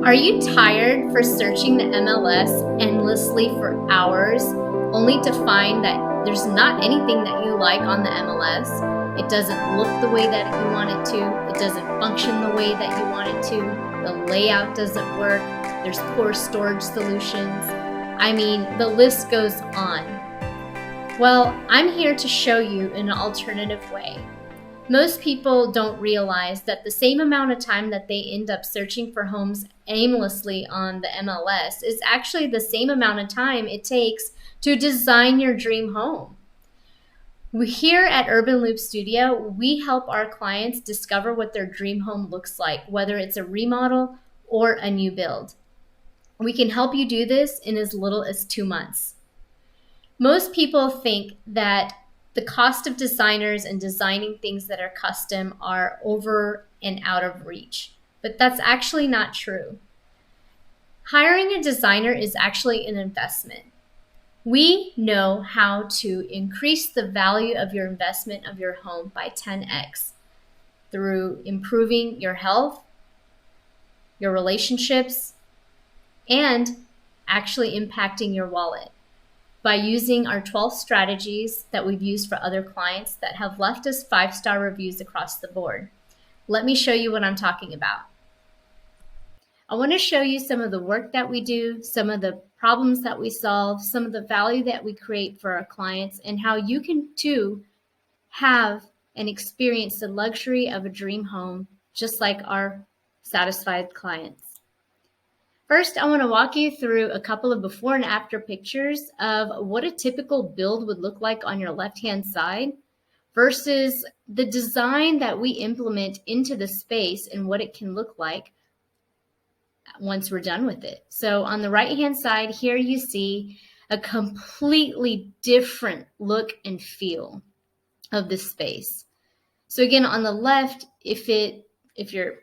Are you tired for searching the MLS endlessly for hours, only to find that there's not anything that you like on the MLS? It doesn't look the way that you want it to. It doesn't function the way that you want it to. The layout doesn't work. There's poor storage solutions. I mean, the list goes on. Well, I'm here to show you an alternative way. Most people don't realize that the same amount of time that they end up searching for homes aimlessly on the MLS is actually the same amount of time it takes to design your dream home. Here at Urban Loop Studio, we help our clients discover what their dream home looks like, whether it's a remodel or a new build. We can help you do this in as little as 2 months. Most people think that the cost of designers and designing things that are custom are over and out of reach, but that's actually not true. Hiring a designer is actually an investment. We know how to increase the value of your investment of your home by 10x through improving your health, your relationships, and actually impacting your wallet by using our 12 strategies that we've used for other clients that have left us 5-star reviews across the board. Let me show you what I'm talking about. I want to show you some of the work that we do, some of the problems that we solve, some of the value that we create for our clients, and how you can too have and experience the luxury of a dream home just like our satisfied clients. First, I want to walk you through a couple of before and after pictures of what a typical build would look like on your left-hand side versus the design that we implement into the space and what it can look like once we're done with it. So on the right-hand side here, you see a completely different look and feel of this space. So again, on the left, if your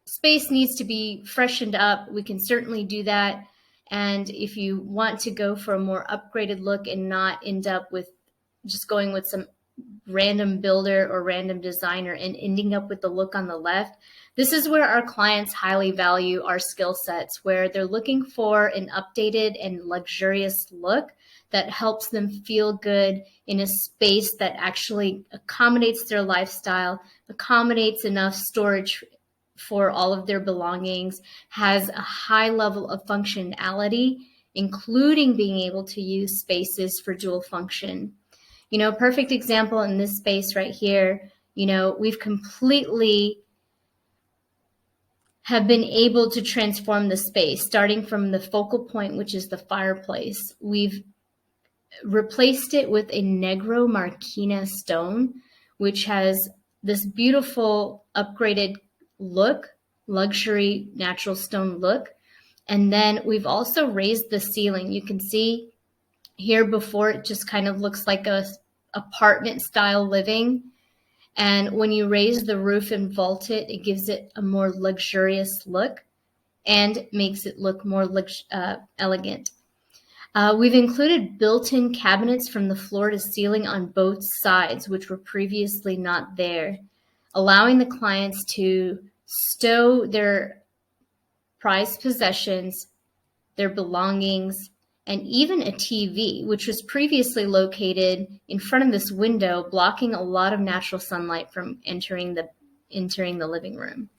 space needs to be freshened up, we can certainly do that. And if you want to go for a more upgraded look and not end up with just going with some random builder or random designer and ending up with the look on the left, this is where our clients highly value our skill sets, where they're looking for an updated and luxurious look that helps them feel good in a space that actually accommodates their lifestyle, accommodates enough storage for all of their belongings, has a high level of functionality, including being able to use spaces for dual function. You know, perfect example in this space right here, you know, we've completely have been able to transform the space, starting from the focal point, which is the fireplace. We've replaced it with a Negro Marquina stone, which has this beautiful upgraded look, luxury natural stone look. And then we've also raised the ceiling. You can see here before it just kind of looks like a apartment style living. And when you raise the roof and vault it, it gives it a more luxurious look and makes it look more elegant. We've included built-in cabinets from the floor to ceiling on both sides, which were previously not there, allowing the clients to stow their prized possessions, their belongings, and even a TV, which was previously located in front of this window, blocking a lot of natural sunlight from entering the living room.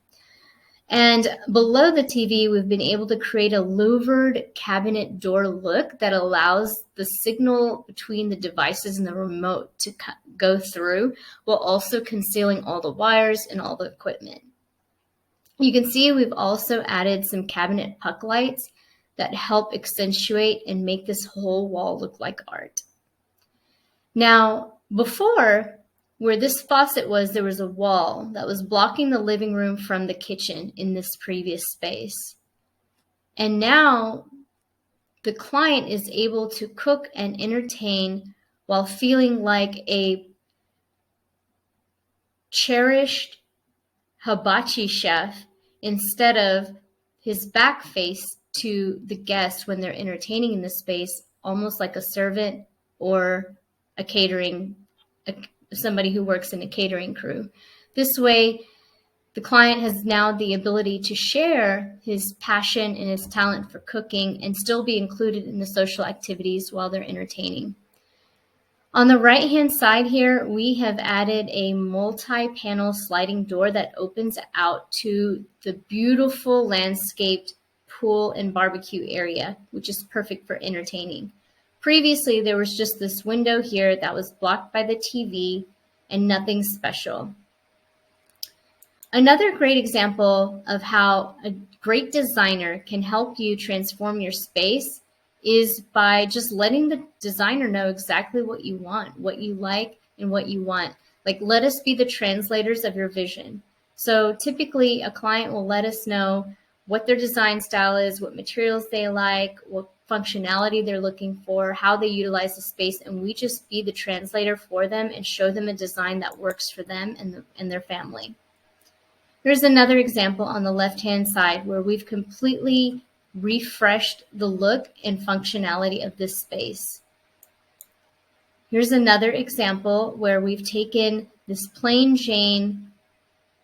And below the TV, we've been able to create a louvered cabinet door look that allows the signal between the devices and the remote to go through, while also concealing all the wires and all the equipment. You can see we've also added some cabinet puck lights that help accentuate and make this whole wall look like art. Now, before, where this faucet was, there was a wall that was blocking the living room from the kitchen in this previous space. And now the client is able to cook and entertain while feeling like a cherished hibachi chef instead of his back face to the guests when they're entertaining in this space, almost like a servant or a catering, somebody who works in a catering crew. This way, The client has now the ability to share his passion and his talent for cooking and still be included in the social activities while they're entertaining. On the right-hand side here, we have added a multi-panel sliding door that opens out to the beautiful landscaped pool and barbecue area, which is perfect for entertaining. Previously, there was just this window here that was blocked by the TV and nothing special. Another great example of how a great designer can help you transform your space is by just letting the designer know exactly what you want, what you like, and what you want. Like, let us be the translators of your vision. So typically a client will let us know what their design style is, what materials they like, what functionality they're looking for, how they utilize the space, and we just be the translator for them and show them a design that works for them and their family. Here's another example on the left-hand side where we've completely refreshed the look and functionality of this space. Here's another example where we've taken this plain Jane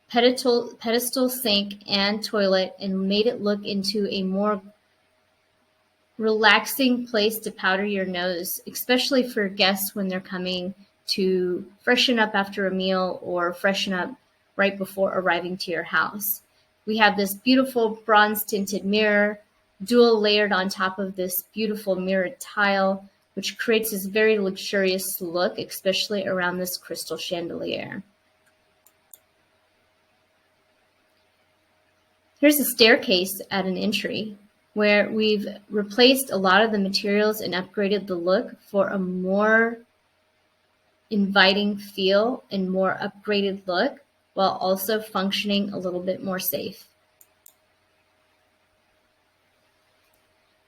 pedestal sink and toilet and made it look into a more relaxing place to powder your nose, especially for guests when they're coming to freshen up after a meal or freshen up right before arriving to your house. We have this beautiful bronze tinted mirror, dual layered on top of this beautiful mirrored tile, which creates this very luxurious look, especially around this crystal chandelier. Here's a staircase at an entry where we've replaced a lot of the materials and upgraded the look for a more inviting feel and more upgraded look while also functioning a little bit more safe.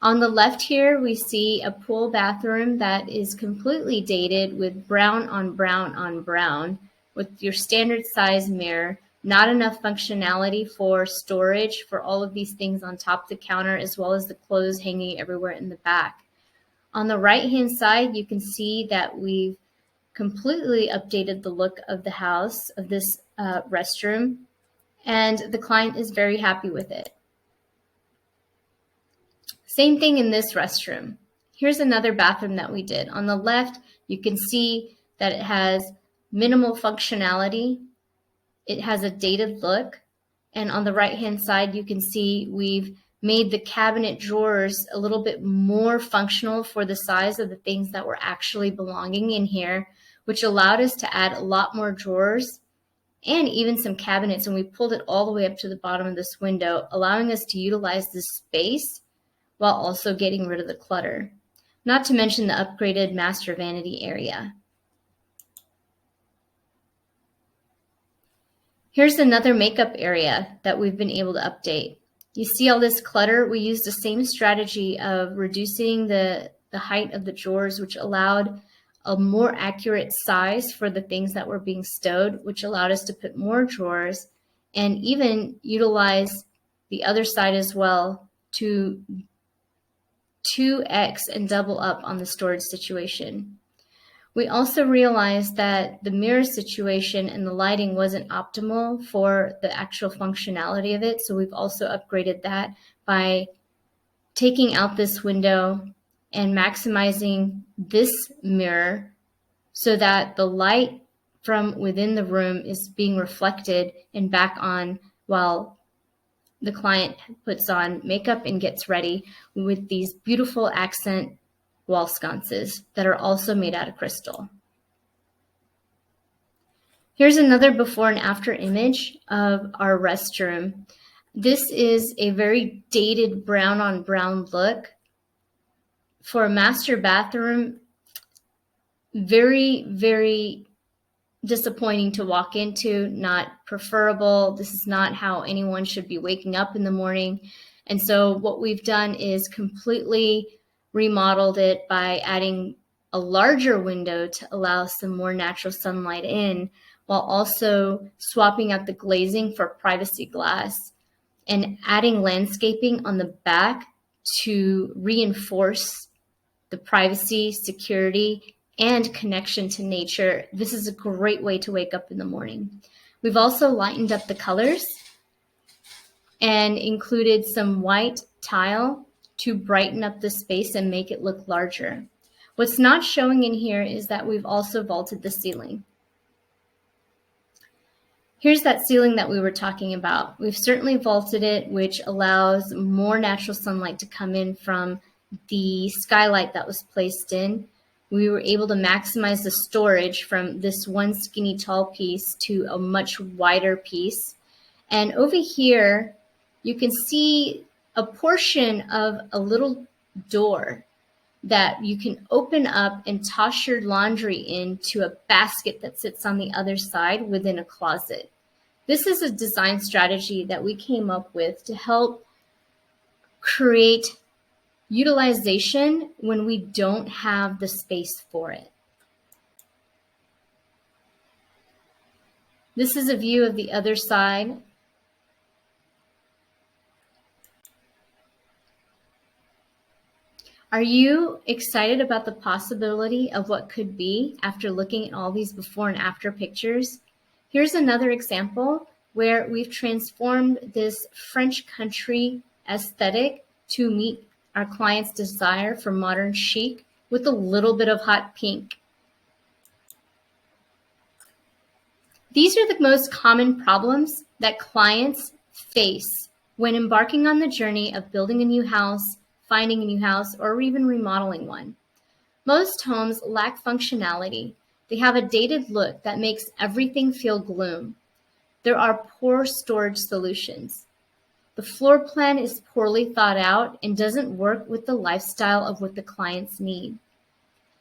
On the left here, we see a pool bathroom that is completely dated with brown on brown on brown with your standard size mirror, not enough functionality for storage for all of these things on top of the counter, as well as the clothes hanging everywhere in the back. On the right-hand side, you can see that we've completely updated the look of the house, of this restroom, and the client is very happy with it. Same thing in this restroom. Here's another bathroom that we did. On the left, you can see that it has minimal functionality. It has a dated look. And on the right-hand side, you can see we've made the cabinet drawers a little bit more functional for the size of the things that were actually belonging in here, which allowed us to add a lot more drawers and even some cabinets. And we pulled it all the way up to the bottom of this window, allowing us to utilize this space while also getting rid of the clutter. Not to mention the upgraded master vanity area. Here's another makeup area that we've been able to update. You see all this clutter? We used the same strategy of reducing the height of the drawers, which allowed a more accurate size for the things that were being stowed, which allowed us to put more drawers and even utilize the other side as well to 2x and double up on the storage situation. We also realized that the mirror situation and the lighting wasn't optimal for the actual functionality of it, so we've also upgraded that by taking out this window and maximizing this mirror so that the light from within the room is being reflected and back on while the client puts on makeup and gets ready with these beautiful accent wall sconces that are also made out of crystal. Here's another before and after image of our restroom. This is a very dated brown on brown look. For a master bathroom, very, very disappointing to walk into, not preferable. This is not how anyone should be waking up in the morning. And so what we've done is completely remodeled it by adding a larger window to allow some more natural sunlight in, while also swapping out the glazing for privacy glass and adding landscaping on the back to reinforce the privacy, security, and connection to nature. This is a great way to wake up in the morning. We've also lightened up the colors and included some white tile to brighten up the space and make it look larger. What's not showing in here is that we've also vaulted the ceiling. Here's that ceiling that we were talking about. We've certainly vaulted it, which allows more natural sunlight to come in from the skylight that was placed in. We were able to maximize the storage from this one skinny tall piece to a much wider piece. And over here, you can see a portion of a little door that you can open up and toss your laundry into a basket that sits on the other side within a closet. This is a design strategy that we came up with to help create utilization when we don't have the space for it. This is a view of the other side. Are you excited about the possibility of what could be after looking at all these before and after pictures? Here's another example where we've transformed this French country aesthetic to meet our client's desire for modern chic with a little bit of hot pink. These are the most common problems that clients face when embarking on the journey of building a new house, finding a new house, or even remodeling one. Most homes lack functionality. They have a dated look that makes everything feel gloom. There are poor storage solutions. The floor plan is poorly thought out and doesn't work with the lifestyle of what the clients need.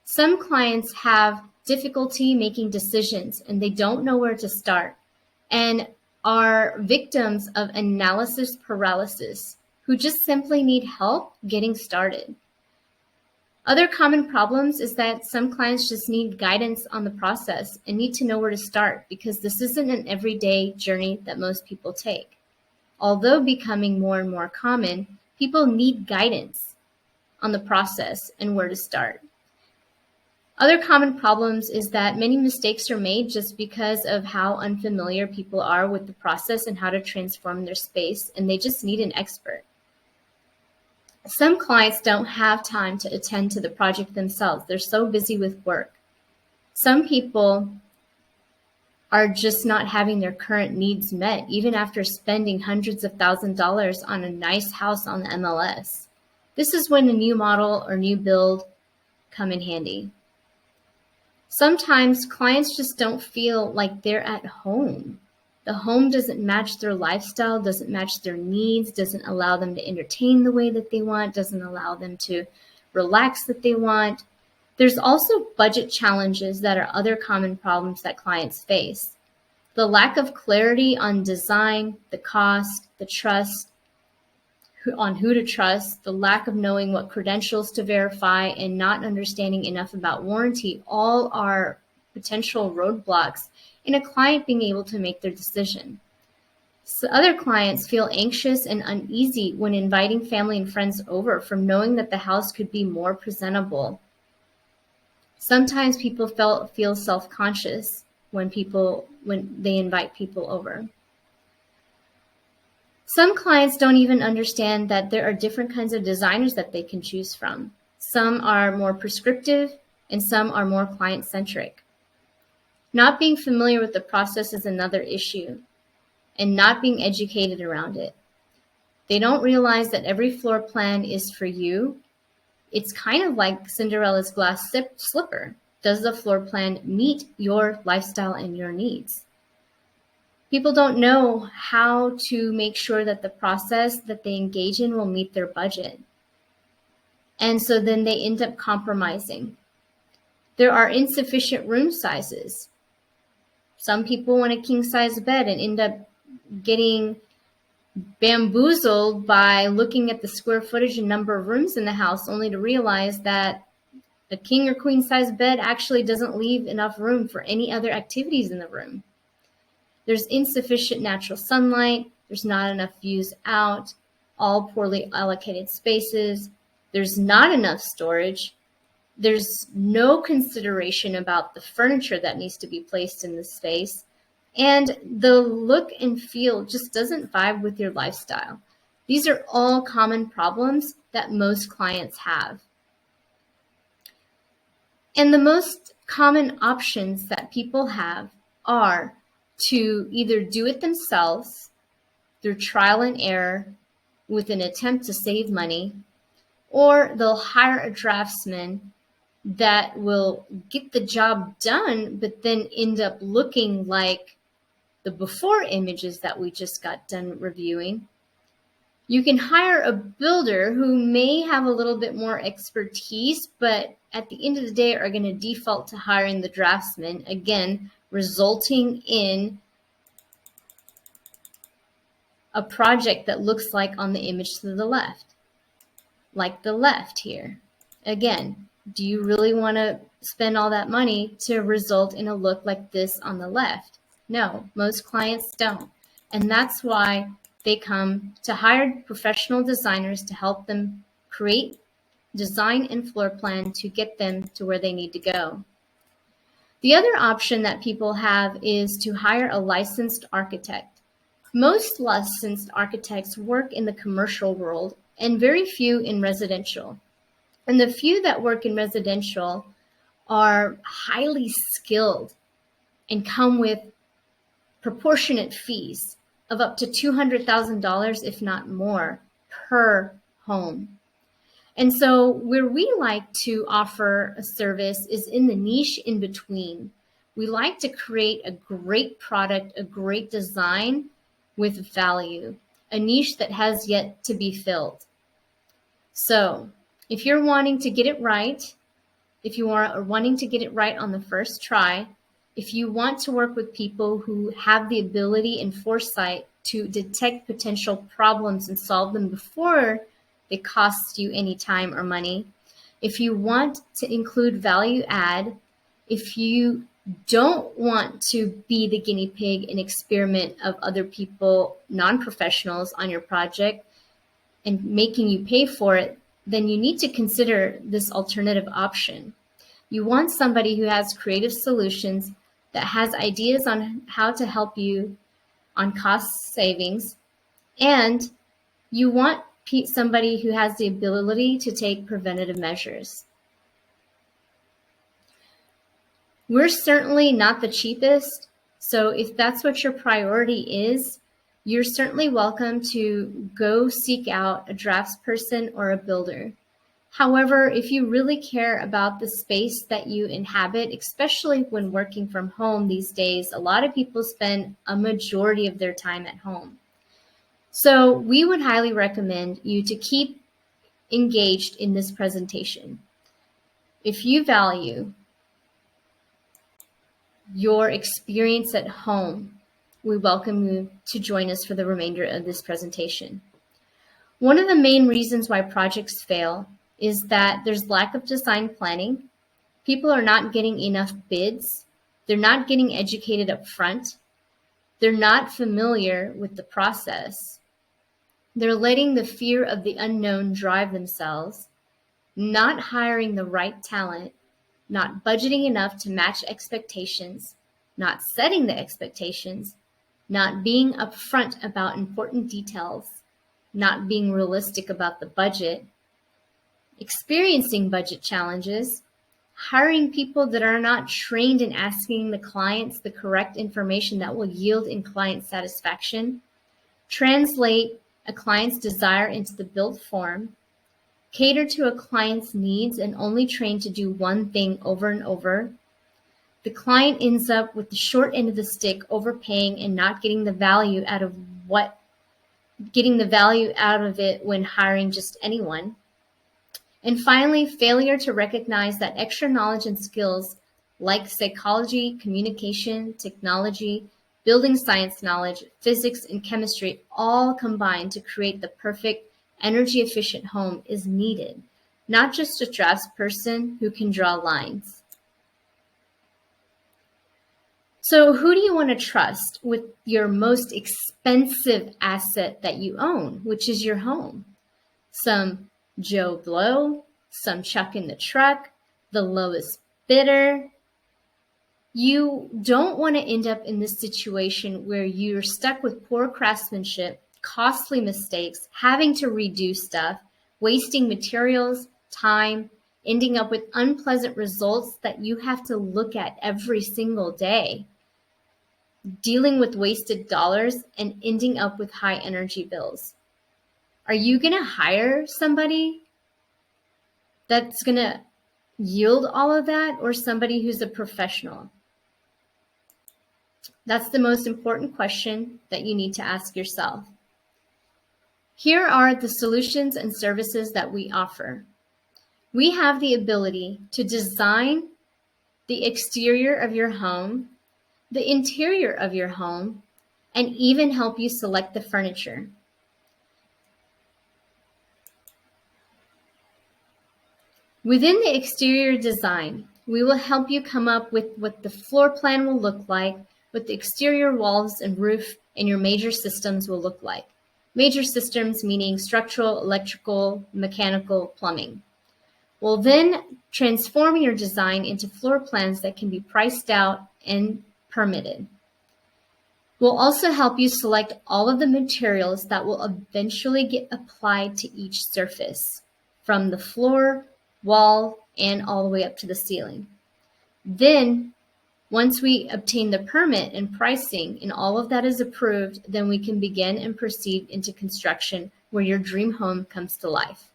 Some clients have difficulty making decisions and they don't know where to start and are victims of analysis paralysis who just simply need help getting started. Other common problems is that some clients just need guidance on the process and need to know where to start because this isn't an everyday journey that most people take. Although becoming more and more common, people need guidance on the process and where to start. Other common problems is that many mistakes are made just because of how unfamiliar people are with the process and how to transform their space, and they just need an expert. Some clients don't have time to attend to the project themselves. They're so busy with work. Some people are just not having their current needs met, even after spending hundreds of thousands of dollars on a nice house on the MLS. This is when a new model or new build come in handy. Sometimes clients just don't feel like they're at home. The home doesn't match their lifestyle, doesn't match their needs, doesn't allow them to entertain the way that they want, doesn't allow them to relax that they want. There's also budget challenges that are other common problems that clients face. The lack of clarity on design, the cost, the trust, on who to trust, the lack of knowing what credentials to verify, and not understanding enough about warranty all are potential roadblocks in a client being able to make their decision. So other clients feel anxious and uneasy when inviting family and friends over from knowing that the house could be more presentable. Sometimes people feel self-conscious when they invite people over. Some clients don't even understand that there are different kinds of designers that they can choose from. Some are more prescriptive and some are more client-centric. Not being familiar with the process is another issue, and not being educated around it. They don't realize that every floor plan is for you. It's kind of like Cinderella's glass slipper. Does the floor plan meet your lifestyle and your needs? People don't know how to make sure that the process that they engage in will meet their budget. And so then they end up compromising. There are insufficient room sizes. Some people want a king-size bed and end up getting bamboozled by looking at the square footage and number of rooms in the house, only to realize that a king or queen-size bed actually doesn't leave enough room for any other activities in the room. There's insufficient natural sunlight. There's not enough views out, all poorly allocated spaces. There's not enough storage. There's no consideration about the furniture that needs to be placed in the space. and the look and feel just doesn't vibe with your lifestyle. These are all common problems that most clients have. And the most common options that people have are to either do it themselves through trial and error with an attempt to save money, or they'll hire a draftsman that will get the job done, but then end up looking like the before images that we just got done reviewing. You can hire a builder who may have a little bit more expertise, but at the end of the day are going to default to hiring the draftsman, again, resulting in a project that looks like on the image to the left, like the left here. Again, do you really want to spend all that money to result in a look like this on the left? No, most clients don't. And that's why they come to hire professional designers to help them create, design, and floor plan to get them to where they need to go. The other option that people have is to hire a licensed architect. Most licensed architects work in the commercial world and very few in residential. And the few that work in residential are highly skilled and come with proportionate fees of up to $200,000, if not more, per home. And so where we like to offer a service is in the niche in between. We like to create a great product, a great design with value, a niche that has yet to be filled. So if you're wanting to get it right, if you are wanting to get it right on the first try, if you want to work with people who have the ability and foresight to detect potential problems and solve them before they cost you any time or money, if you want to include value add, if you don't want to be the guinea pig and experiment of other people, non-professionals on your project and making you pay for it, then you need to consider this alternative option. You want somebody who has creative solutions, that has ideas on how to help you on cost savings, and you want somebody who has the ability to take preventative measures. We're certainly not the cheapest, so if that's what your priority is, you're certainly welcome to go seek out a draftsperson or a builder. However, if you really care about the space that you inhabit, especially when working from home these days, a lot of people spend a majority of their time at home. So we would highly recommend you to keep engaged in this presentation. If you value your experience at home, we welcome you to join us for the remainder of this presentation. One of the main reasons why projects fail is that there's lack of design planning. People are not getting enough bids. They're not getting educated up front. They're not familiar with the process. They're letting the fear of the unknown drive themselves, not hiring the right talent, not budgeting enough to match expectations, not setting the expectations, not being upfront about important details, not being realistic about the budget, experiencing budget challenges, hiring people that are not trained in asking the clients the correct information that will yield in client satisfaction, translate a client's desire into the built form, cater to a client's needs and only train to do one thing over and over. The client ends up with the short end of the stick, overpaying and not getting the value out of it when hiring just anyone. And finally, failure to recognize that extra knowledge and skills like psychology, communication, technology, building science knowledge, physics, and chemistry all combine to create the perfect energy-efficient home is needed, not just a draftsperson who can draw lines. So who do you want to trust with your most expensive asset that you own, which is your home? Some Joe Blow, some chuck in the truck, the lowest bidder? You don't want to end up in this situation where you're stuck with poor craftsmanship, costly mistakes, having to redo stuff, wasting materials, time, ending up with unpleasant results that you have to look at every single day, dealing with wasted dollars, and ending up with high energy bills. Are you going to hire somebody that's going to yield all of that, or somebody who's a professional? That's the most important question that you need to ask yourself. Here are the solutions and services that we offer. We have the ability to design the exterior of your home, the interior of your home, and even help you select the furniture. Within the exterior design, we will help you come up with what the floor plan will look like, what the exterior walls and roof and your major systems will look like. Major systems meaning structural, electrical, mechanical, plumbing. We'll then transform your design into floor plans that can be priced out and permitted. We'll also help you select all of the materials that will eventually get applied to each surface, from the floor, wall, and all the way up to the ceiling. Then, once we obtain the permit and pricing and all of that is approved, then we can begin and proceed into construction where your dream home comes to life.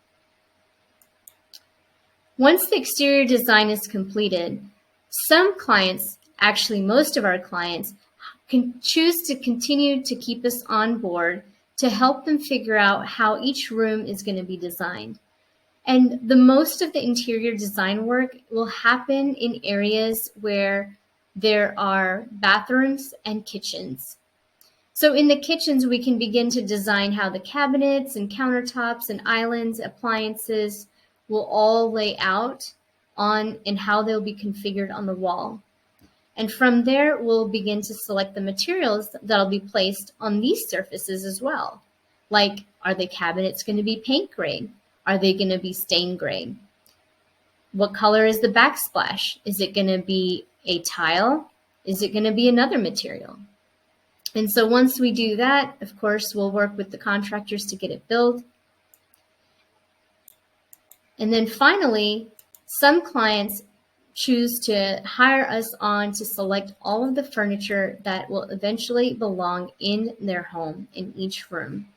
Once the exterior design is completed, some clients, actually most of our clients, can choose to continue to keep us on board to help them figure out how each room is going to be designed. And the most of the interior design work will happen in areas where there are bathrooms and kitchens. So in the kitchens, we can begin to design how the cabinets and countertops and islands, appliances will all lay out on and how they'll be configured on the wall. And from there, we'll begin to select the materials that'll be placed on these surfaces as well. Like, are the cabinets going to be paint grade? Are they going to be stain grade? What color is the backsplash? Is it going to be a tile? Is it going to be another material? And so once we do that, of course, we'll work with the contractors to get it built. And then finally, some clients choose to hire us on to select all of the furniture that will eventually belong in their home in each room.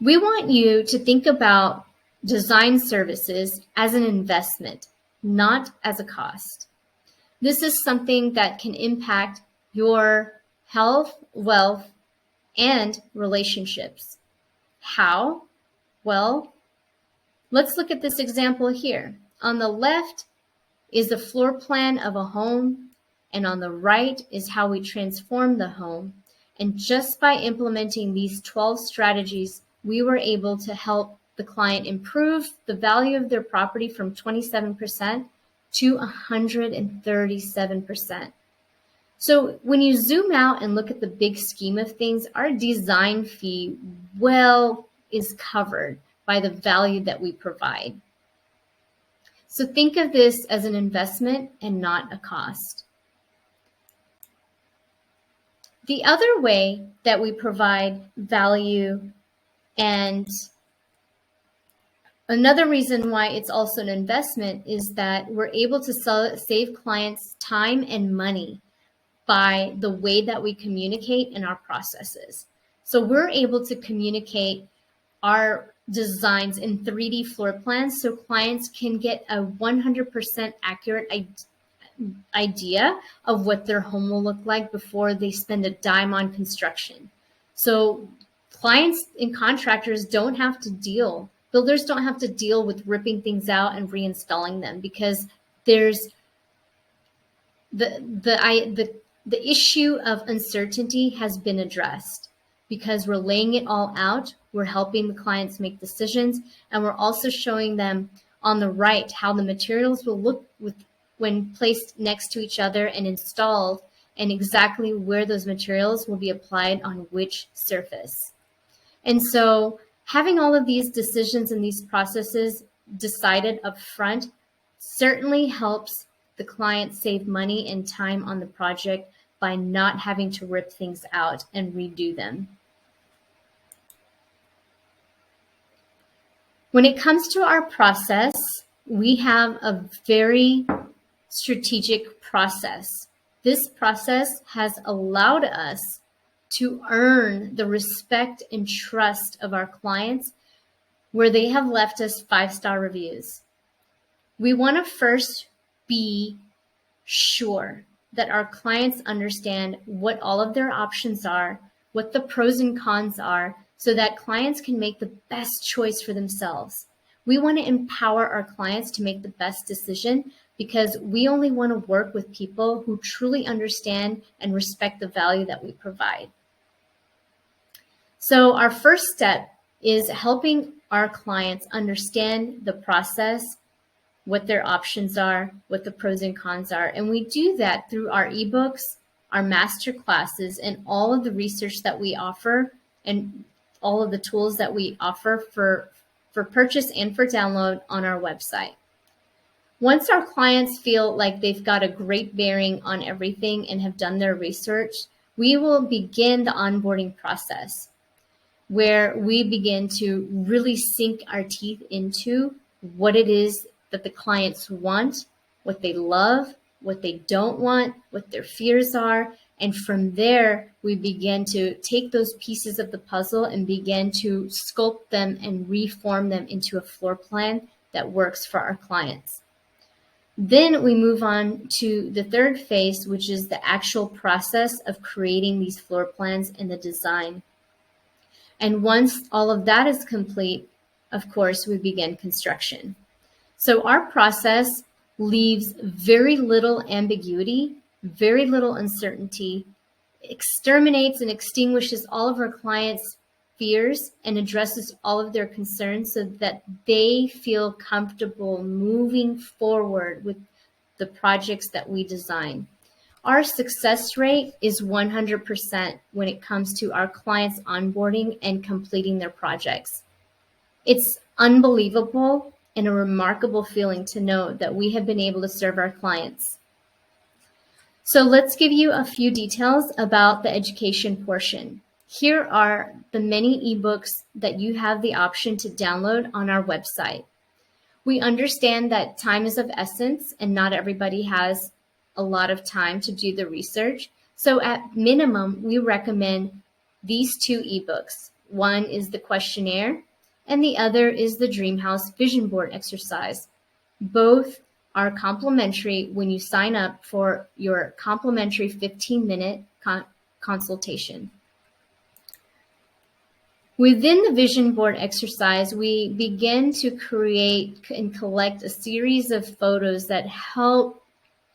We want you to think about design services as an investment, not as a cost. This is something that can impact your health, wealth, and relationships. How? Well, let's look at this example here. On the left is the floor plan of a home, and on the right is how we transform the home. And just by implementing these 12 strategies, we were able to help the client improve the value of their property from 27% to 137%. So when you zoom out and look at the big scheme of things, our design fee is covered by the value that we provide. So think of this as an investment and not a cost. The other way that we provide value, and another reason why it's also an investment, is that we're able to save clients time and money by the way that we communicate in our processes. So we're able to communicate our designs in 3D floor plans so clients can get a 100% accurate idea of what their home will look like before they spend a dime on construction. So clients and contractors builders don't have to deal with ripping things out and reinstalling them, because there's the issue of uncertainty has been addressed, because we're laying it all out. We're helping the clients make decisions, and we're also showing them on the right how the materials will look when placed next to each other and installed, and exactly where those materials will be applied on which surface. And so having all of these decisions and these processes decided up front certainly helps the client save money and time on the project by not having to rip things out and redo them. When it comes to our process, we have a very strategic process. This process has allowed us to earn the respect and trust of our clients where they have left us 5-star reviews. We want to first be sure that our clients understand what all of their options are, what the pros and cons are, so that clients can make the best choice for themselves. We want to empower our clients to make the best decision because we only want to work with people who truly understand and respect the value that we provide. So our first step is helping our clients understand the process, what their options are, what the pros and cons are. And we do that through our ebooks, our master classes, and all of the research that we offer and all of the tools that we offer for purchase and for download on our website. Once our clients feel like they've got a great bearing on everything and have done their research, we will begin the onboarding process where we begin to really sink our teeth into what it is that the clients want, what they love, what they don't want, what their fears are. And from there, we begin to take those pieces of the puzzle and begin to sculpt them and reform them into a floor plan that works for our clients. Then we move on to the third phase, which is the actual process of creating these floor plans and the design. And once all of that is complete, of course, we begin construction. So our process leaves very little ambiguity, very little uncertainty, exterminates and extinguishes all of our clients' fears and addresses all of their concerns so that they feel comfortable moving forward with the projects that we design. Our success rate is 100% when it comes to our clients onboarding and completing their projects. It's unbelievable and a remarkable feeling to know that we have been able to serve our clients. So let's give you a few details about the education portion. Here are the many ebooks that you have the option to download on our website. We understand that time is of essence and not everybody has a lot of time to do the research. So at minimum, we recommend these 2 ebooks. One is the questionnaire and the other is the Dream House Vision Board exercise. Both are complimentary when you sign up for your complimentary 15-minute consultation. Within the vision board exercise, we begin to create and collect a series of photos that help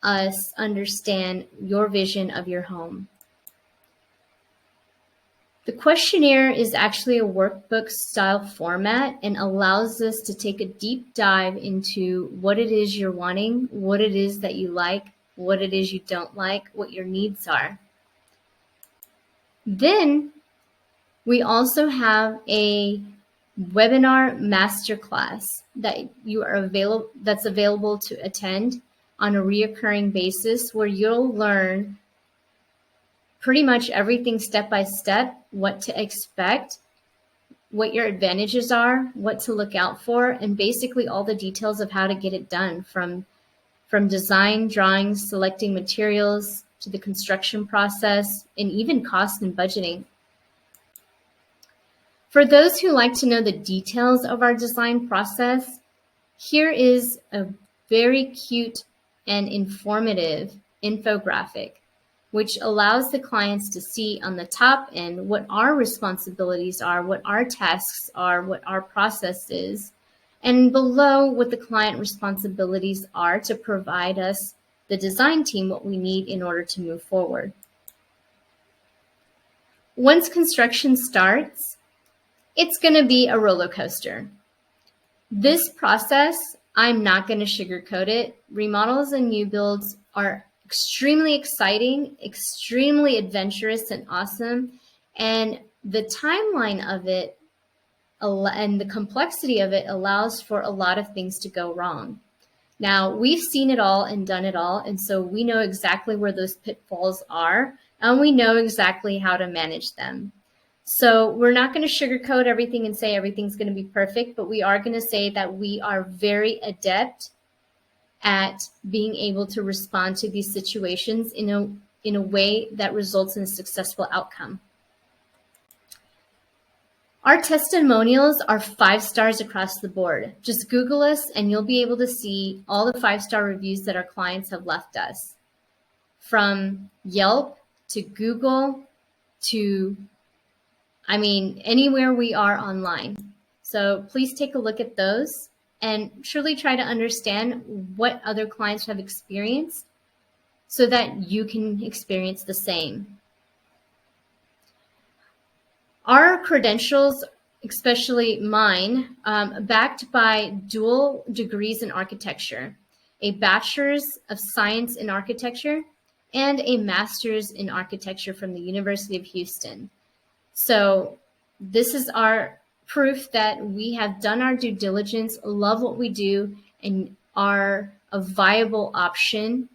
us understand your vision of your home. The questionnaire is actually a workbook style format and allows us to take a deep dive into what it is you're wanting, what it is that you like, what it is you don't like, what your needs are. Then we also have a webinar masterclass that's available to attend on a reoccurring basis where you'll learn pretty much everything step by step, what to expect, what your advantages are, what to look out for, and basically all the details of how to get it done from design, drawings, selecting materials, to the construction process, and even cost and budgeting. For those who like to know the details of our design process, here is a very cute and informative infographic, which allows the clients to see on the top end what our responsibilities are, what our tasks are, what our process is, and below what the client responsibilities are to provide us, the design team, what we need in order to move forward. Once construction starts, it's going to be a roller coaster. This process, I'm not going to sugarcoat it. Remodels and new builds are extremely exciting, extremely adventurous and awesome. And the timeline of it and the complexity of it allows for a lot of things to go wrong. Now, we've seen it all and done it all, and so we know exactly where those pitfalls are, and we know exactly how to manage them. So we're not going to sugarcoat everything and say everything's going to be perfect, but we are going to say that we are very adept at being able to respond to these situations in a way that results in a successful outcome. Our testimonials are 5 stars across the board. Just Google us and you'll be able to see all the 5-star reviews that our clients have left us. From Yelp to Google to, anywhere we are online. So please take a look at those and truly try to understand what other clients have experienced so that you can experience the same. Our credentials, especially mine, backed by dual degrees in architecture, a bachelor's of science in architecture and a master's in architecture from the University of Houston. So this is our proof that we have done our due diligence, love what we do, and are a viable option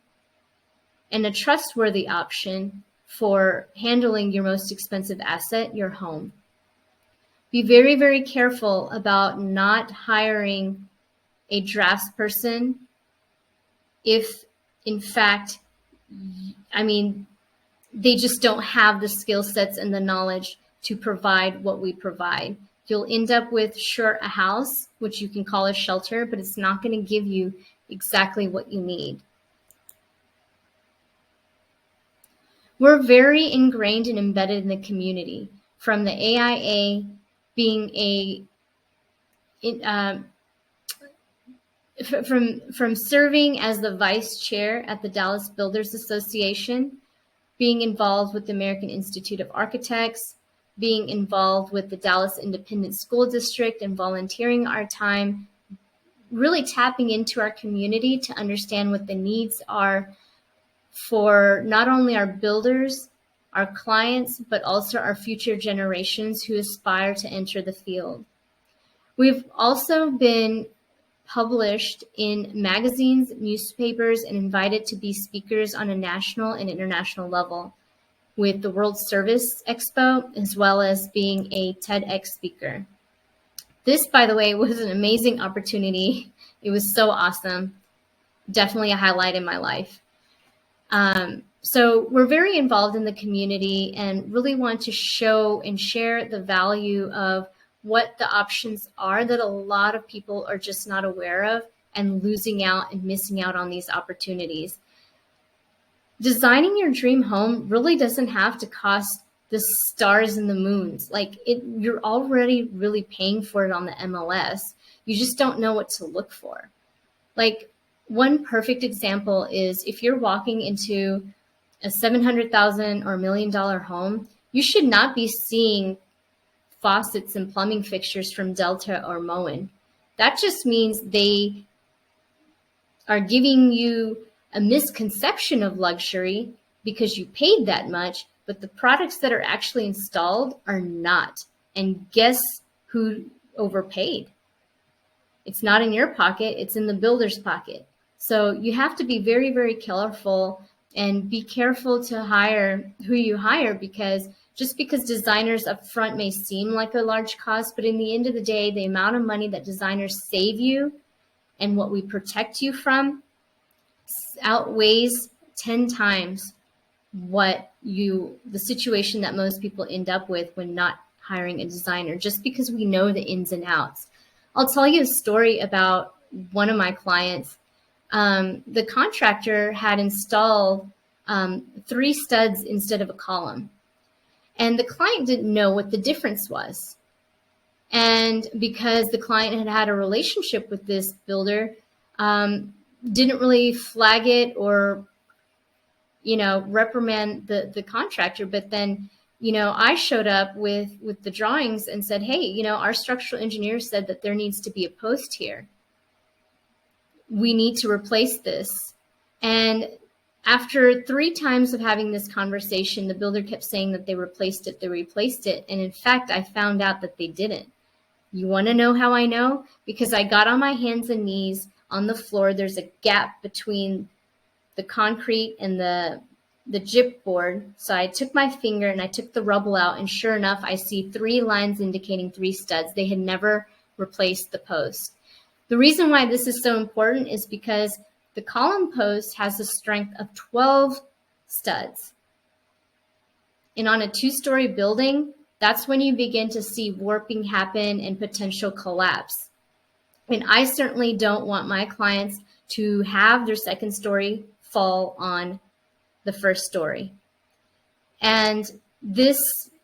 and a trustworthy option for handling your most expensive asset, your home. Be very, very careful about not hiring a draftsperson if, in fact, they just don't have the skill sets and the knowledge to provide what we provide. You'll end up with, sure, a house, which you can call a shelter, but it's not going to give you exactly what you need. We're very ingrained and embedded in the community, from the AIA being from serving as the vice chair at the Dallas Builders Association, being involved with the American Institute of Architects, being involved with the Dallas Independent School District and volunteering our time, really tapping into our community to understand what the needs are for not only our builders, our clients, but also our future generations who aspire to enter the field. We've also been published in magazines, newspapers, and invited to be speakers on a national and international level with the World Service Expo, as well as being a TEDx speaker. This, by the way, was an amazing opportunity. It was so awesome. Definitely a highlight in my life. So we're very involved in the community and really want to show and share the value of what the options are that a lot of people are just not aware of and losing out and missing out on these opportunities. Designing your dream home really doesn't have to cost the stars and the moons. You're already really paying for it on the MLS. You just don't know what to look for. One perfect example is if you're walking into a $700,000 or $1 million home, you should not be seeing faucets and plumbing fixtures from Delta or Moen. That just means they are giving you a misconception of luxury because you paid that much, but the products that are actually installed are not. And guess who overpaid? It's not in your pocket, it's in the builder's pocket. So you have to be very, very careful and be careful to hire who you hire, because just because designers up front may seem like a large cost, but in the end of the day, the amount of money that designers save you and what we protect you from outweighs 10 times the situation that most people end up with when not hiring a designer, just because we know the ins and outs. I'll tell you a story about one of my clients. The contractor had installed 3 studs instead of a column. And the client didn't know what the difference was. And because the client had had a relationship with this builder, didn't really flag it or, reprimand the contractor. But then, I showed up with the drawings and said, hey, our structural engineer said that there needs to be a post here. We need to replace this. And after 3 times of having this conversation, the builder kept saying that they replaced it. And in fact, I found out that they didn't. You want to know how I know? Because I got on my hands and knees on the floor, there's a gap between the concrete and the gyp board. So I took my finger and I took the rubble out, and sure enough, I see 3 lines indicating 3 studs. They had never replaced the post. The reason why this is so important is because the column post has a strength of 12 studs. And on a 2-story building, that's when you begin to see warping happen and potential collapse. And I certainly don't want my clients to have their 2nd story fall on the 1st story. And this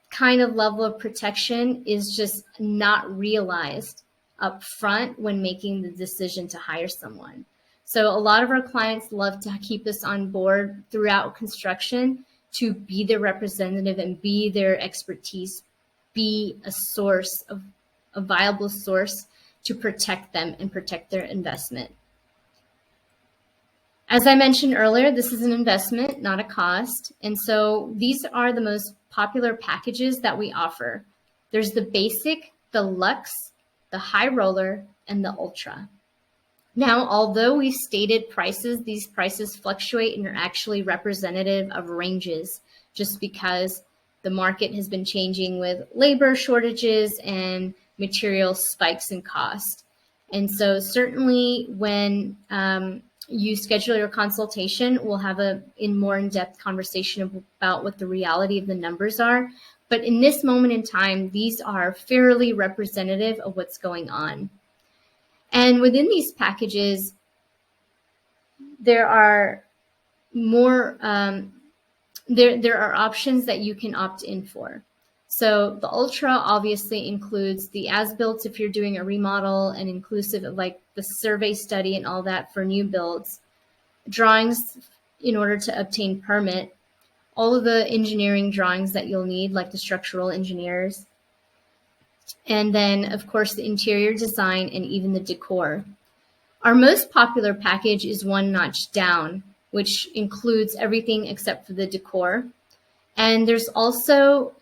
kind of level of protection is just not realized up front when making the decision to hire someone. So a lot of our clients love to keep us on board throughout construction to be their representative and be their expertise, be a source of a viable source to protect them and protect their investment. As I mentioned earlier, this is an investment, not a cost. And so these are the most popular packages that we offer. There's the basic, the luxe, the high roller, and the ultra. Now, although we've stated prices, these prices fluctuate and are actually representative of ranges just because the market has been changing with labor shortages and material spikes in cost. And so certainly when you schedule your consultation, we'll have a more in-depth conversation about what the reality of the numbers are. But in this moment in time, these are fairly representative of what's going on. And within these packages, there are more, there are options that you can opt in for. So the Ultra obviously includes the as-built if you're doing a remodel, and inclusive of like the survey study and all that for new builds, drawings in order to obtain permit, all of the engineering drawings that you'll need, like the structural engineers, and then of course the interior design and even the decor. Our most popular package is one notch down, which includes everything except for the decor. And there's also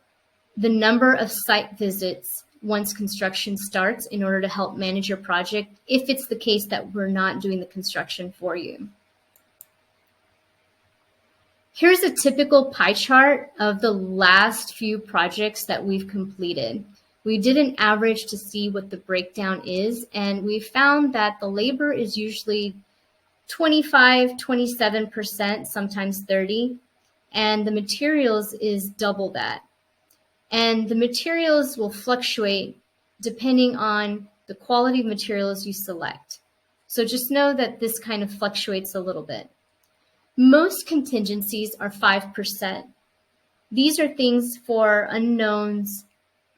the number of site visits once construction starts in order to help manage your project if it's the case that we're not doing the construction for you. Here's a typical pie chart of the last few projects that we've completed. We did an average to see what the breakdown is, and we found that the labor is usually 25, 27%, sometimes 30%, and the materials is double that. And the materials will fluctuate depending on the quality of materials you select. So just know that this kind of fluctuates a little bit. Most contingencies are 5%. These are things for unknowns.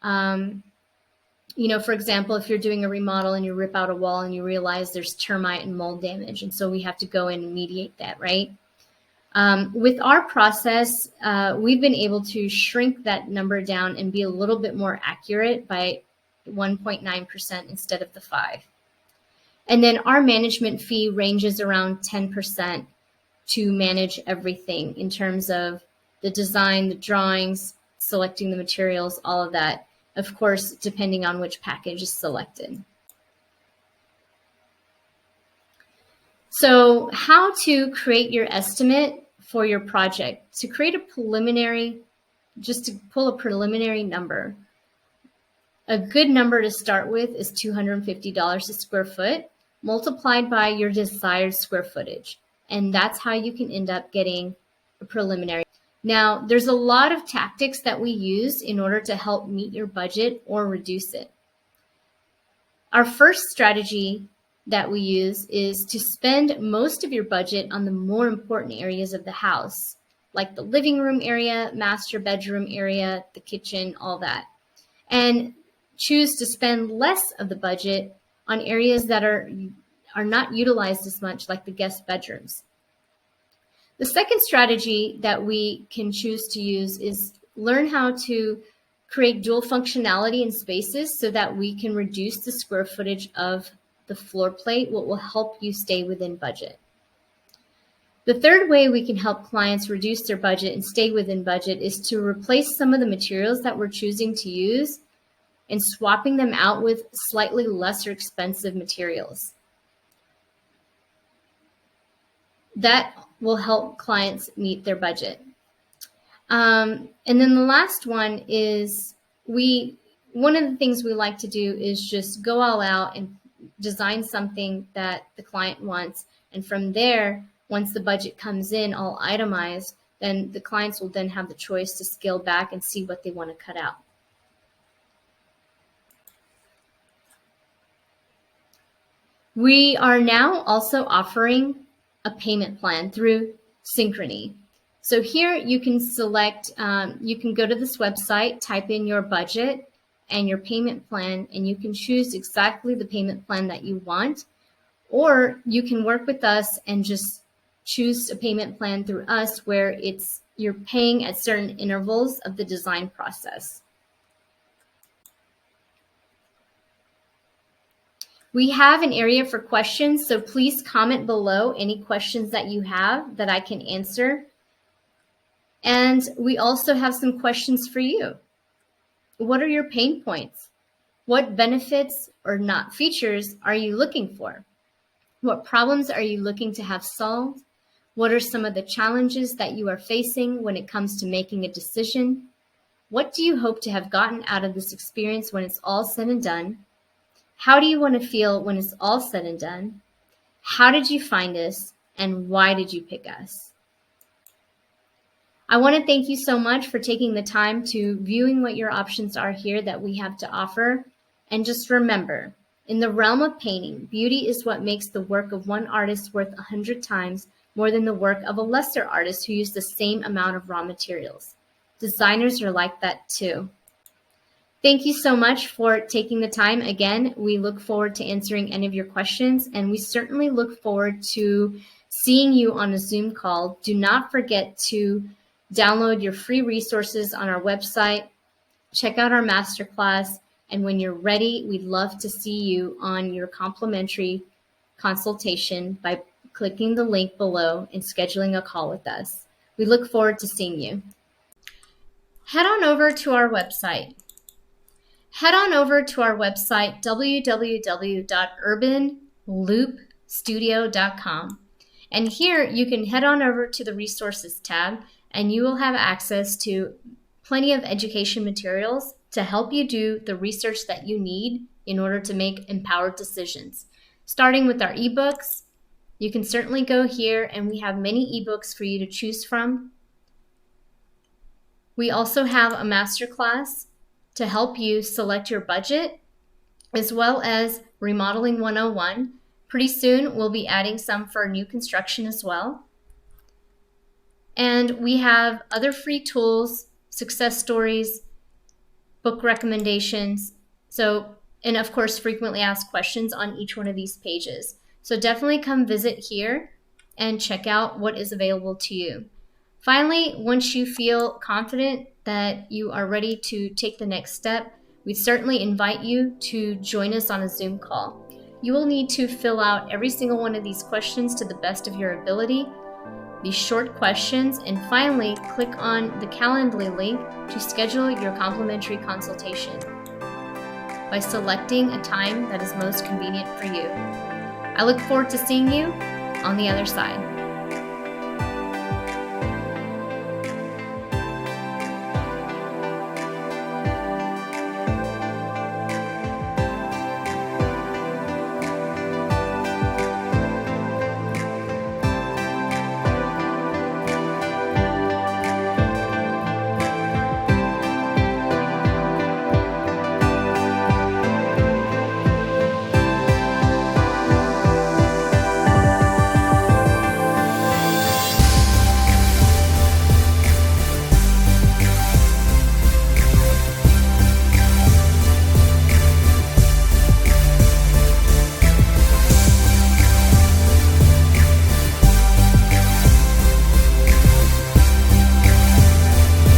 For example, if you're doing a remodel and you rip out a wall and you realize there's termite and mold damage, and so we have to go in and mediate that, right? With our process, we've been able to shrink that number down and be a little bit more accurate by 1.9% instead of the 5%. And then our management fee ranges around 10% to manage everything in terms of the design, the drawings, selecting the materials, all of that, of course, depending on which package is selected. So how to create your estimate for your project. To create a preliminary, just to pull a preliminary number, a good number to start with is $250 a square foot multiplied by your desired square footage. And that's how you can end up getting a preliminary. Now, there's a lot of tactics that we use in order to help meet your budget or reduce it. Our first strategy that we use is to spend most of your budget on the more important areas of the house, like the living room area, master bedroom area, the kitchen, all that. And choose to spend less of the budget on areas that are not utilized as much, like the guest bedrooms. The second strategy that we can choose to use is learn how to create dual functionality in spaces so that we can reduce the square footage of the floor plate, what will help you stay within budget. The third way we can help clients reduce their budget and stay within budget is to replace some of the materials that we're choosing to use and swapping them out with slightly lesser expensive materials. That will help clients meet their budget. And then the last one is one of the things we like to do is just go all out and design something that the client wants. And from there, once the budget comes in all itemized, then the clients will then have the choice to scale back and see what they want to cut out. We are now also offering a payment plan through Synchrony. So here you can select, you can go to this website, type in your budget and your payment plan, and you can choose exactly the payment plan that you want. Or you can work with us and just choose a payment plan through us where you're paying at certain intervals of the design process. We have an area for questions, so please comment below any questions that you have that I can answer. And we also have some questions for you. What are your pain points? What benefits or not features are you looking for? What problems are you looking to have solved? What are some of the challenges that you are facing when it comes to making a decision? What do you hope to have gotten out of this experience when it's all said and done? How do you want to feel when it's all said and done? How did you find us, and why did you pick us? I want to thank you so much for taking the time to viewing what your options are here that we have to offer. And just remember, in the realm of painting, beauty is what makes the work of one artist worth 100 times more than the work of a lesser artist who used the same amount of raw materials. Designers are like that too. Thank you so much for taking the time. Again, we look forward to answering any of your questions, and we certainly look forward to seeing you on a Zoom call. Do not forget to download your free resources on our website, check out our masterclass, and when you're ready, we'd love to see you on your complimentary consultation by clicking the link below and scheduling a call with us. We look forward to seeing you. Head on over to our website. www.urbanloopstudio.com. And here you can head on over to the resources tab, and you will have access to plenty of education materials to help you do the research that you need in order to make empowered decisions. Starting with our ebooks, you can certainly go here, and we have many ebooks for you to choose from. We also have a masterclass to help you select your budget, as well as Remodeling 101. Pretty soon, we'll be adding some for new construction as well. And we have other free tools, success stories, book recommendations, and of course, frequently asked questions on each one of these pages. So definitely come visit here and check out what is available to you. Finally, once you feel confident that you are ready to take the next step, we certainly invite you to join us on a Zoom call. You will need to fill out every single one of these questions to the best of your ability, these short questions, and finally click on the Calendly link to schedule your complimentary consultation by selecting a time that is most convenient for you. I look forward to seeing you on the other side.